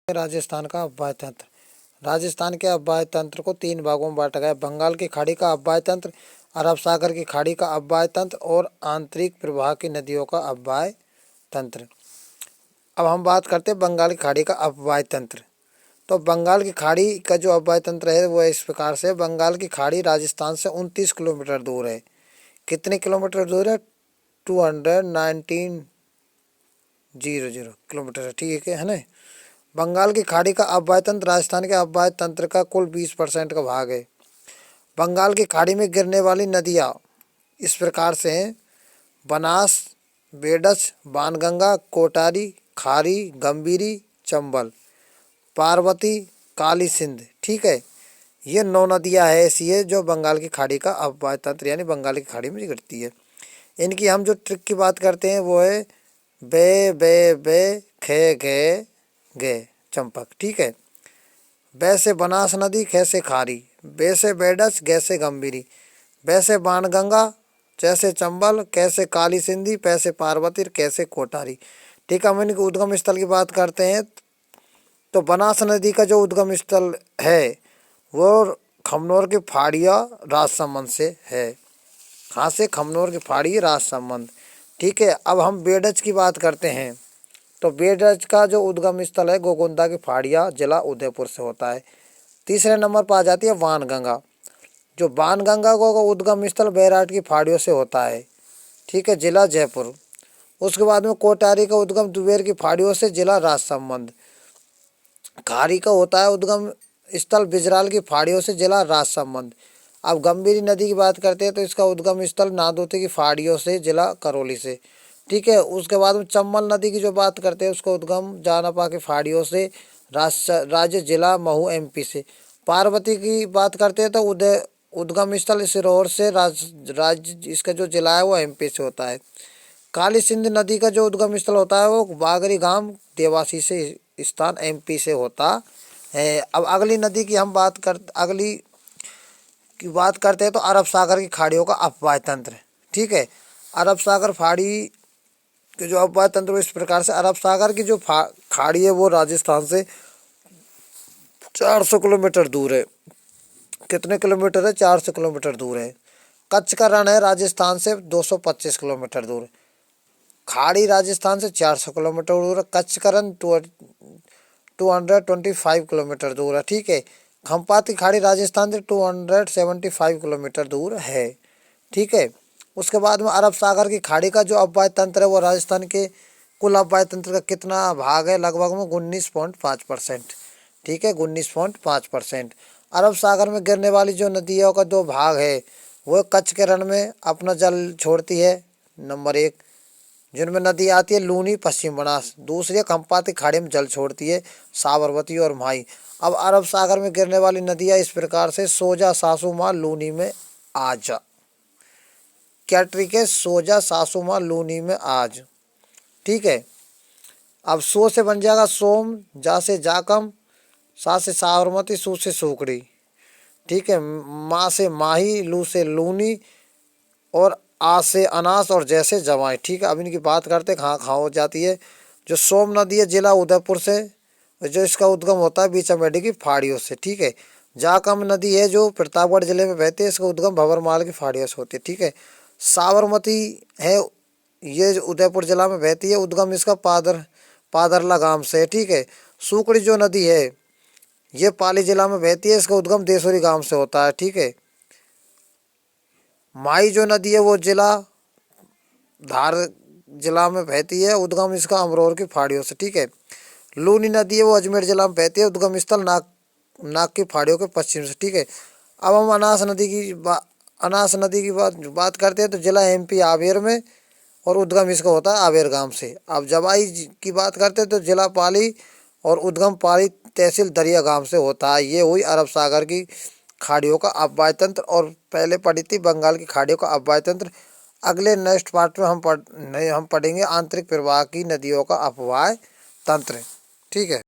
राजस्थान का अपवाय तंत्र। राजस्थान के अपवाय तंत्र को 3 भागों में बांटा गया है। बंगाल की खाड़ी का अपवाय तंत्र, अरब सागर की खाड़ी का अपवाय तंत्र और आंतरिक प्रवाह की नदियों का अपवाय तंत्र। अब हम बात करते हैं बंगाल की खाड़ी का अपवाय तंत्र। तो बंगाल की खाड़ी का जो अपवाय तंत्र है वो इस प्रकार से, बंगाल की खाड़ी राजस्थान से 29 किलोमीटर दूर है। कितने किलोमीटर दूर है? 219 किलोमीटर, ठीक है ना। बंगाल की खाड़ी का अपवाय तंत्र राजस्थान के अपवाय तंत्र का कुल 20% का भाग है। बंगाल की खाड़ी में गिरने वाली नदियाँ इस प्रकार से हैं: बनास, बेडच, बाणगंगा, कोटारी, खारी, गंभीरी, चंबल, पार्वती, काली सिंध। ठीक है, ये 9 नदियाँ है ऐसी है जो बंगाल की खाड़ी का अपवाय तंत्र यानी बंगाल की खाड़ी में गिरती है। इनकी हम जो ट्रिक की बात करते हैं वो है बे खे गे चंपक। ठीक है, बे से बनास नदी, खे से खारी, बे से बेडच, गे से गंभीरी, बे से बाणगंगा, जैसे चंबल, कैसे काली सिंधी, पैसे पार्वती, कैसे कोटारी। ठीक है, हम इनके उद्गम स्थल की बात करते हैं। तो बनास नदी का जो उद्गम स्थल है वो खमनोर के फाड़िया राजसमंद से है। कहाँ से? खमनोर के फाड़ी राजसमंद। ठीक है, अब हम बेडच की बात करते हैं। तो बेडच का जो उद्गम स्थल है गोगुंदा की फाड़िया जिला उदयपुर से होता है। तीसरे नंबर पर आ जाती है बाणगंगा। जो बाणगंगा का उद्गम स्थल बैराट की फाड़ियों से होता है। ठीक है, जिला जयपुर। उसके बाद में कोटारी का उद्गम दुबेर की फाड़ियों से, जिला राजसमंद। खारी का होता है उद्गम स्थल बिजराल की फाड़ियों से, जिला राजसमंद। अब गंभीरी नदी की बात करते हैं तो इसका उद्गम स्थल नादोती की फाड़ियों से, जिला करौली से। ठीक है, उसके बाद में चंबल नदी की जो बात करते हैं उसका उद्गम जानापा की फाड़ियों से, राज्य जिला महू एमपी से। पार्वती की बात करते हैं तो उद्गम स्थल सिरोर से, राज्य इसका जो जिला है वो एमपी से होता है। काली सिंध नदी का जो उद्गम स्थल होता है वो बागरी गांव देवासी से स्थान एमपी से होता है। अब अगली नदी की हम बात करते हैं तो अरब सागर की खाड़ियों का अपवाय तंत्र। ठीक है, अरब सागर खाड़ी के जो अपवाय तंत्र इस प्रकार से, अरब सागर की जो खाड़ी है वो राजस्थान से 400 किलोमीटर दूर है। कितने किलोमीटर है? 400 किलोमीटर दूर है। कच्छ का रण है राजस्थान से 225 किलोमीटर दूर। खाड़ी राजस्थान से 400 किलोमीटर दूर है। कच्छ का रण 225 किलोमीटर दूर है। ठीक है, खम्पात की खाड़ी राजस्थान से 275 किलोमीटर दूर है। ठीक है, उसके बाद में अरब सागर की खाड़ी का जो अपवाय तंत्र है वो राजस्थान के कुल अपवाय तंत्र का कितना भाग है? लगभग में 19.5%। ठीक है, 19.5%। अरब सागर में गिरने वाली जो नदियों का 2 भाग है वो कच्छ के रण में अपना जल छोड़ती है, नंबर 1, जिनमें नदी आती है लूनी, पश्चिम बनास। दूसरी खम्पात की खाड़ी में जल छोड़ती है, साबरमती और माही। अब अरब सागर में गिरने वाली नदियाँ इस प्रकार से, सोजा, सासुमा, लूनी में आज। क्या ट्रिक है? सोजा, सासुमा, लूनी में आज। ठीक है, अब सो से बन जाएगा सोम, जा से जाकम, सा से साबरमती, सू से सूकड़ी। ठीक है, माँ से माही, लू से लूनी और आ से अनास और जैसे जवाएं। ठीक है, अब इनकी बात करते हैं कहाँ कहाँ हो जाती है। जो सोम नदी है जिला उदयपुर से, जो इसका उद्गम होता है बीचामेडी की फाड़ियों से। ठीक है, जाकम नदी है जो प्रतापगढ़ जिले में बहती है, इसका उद्गम भंवरमाल की फाड़ियों से होती है। ठीक है, साबरमती है ये उदयपुर जिला में बहती है, उद्गम इसका पादरला गांव से है। ठीक है, सूकड़ी जो नदी है ये पाली जिला में बहती है, इसका उद्गम देसोरी गांव से होता है। ठीक है, माई जो नदी है वो धार जिला में बहती है, उद्गम इसका अमरोर की फाड़ियों से। ठीक है, लूनी नदी है वो अजमेर जिला में बहती है, उद्गम स्थल नाग की फाड़ियों के पश्चिम से। ठीक है, अब हम अनास नदी की बात करते हैं तो जिला एमपी आवेर में, और उद्गम इसका होता है आवेर गांव से। अब जवाई की बात करते हैं तो जिला पाली और उद्गम पाली तहसील दरिया गांव से होता है। ये हुई अरब सागर की खाड़ियों का अपवाय तंत्र, और पहले पढ़ी थी बंगाल की खाड़ियों का अपवाय तंत्र। अगले नेक्स्ट पार्ट में हम पढ़ेंगे आंतरिक प्रवाह की नदियों का अपवाय तंत्र। ठीक है।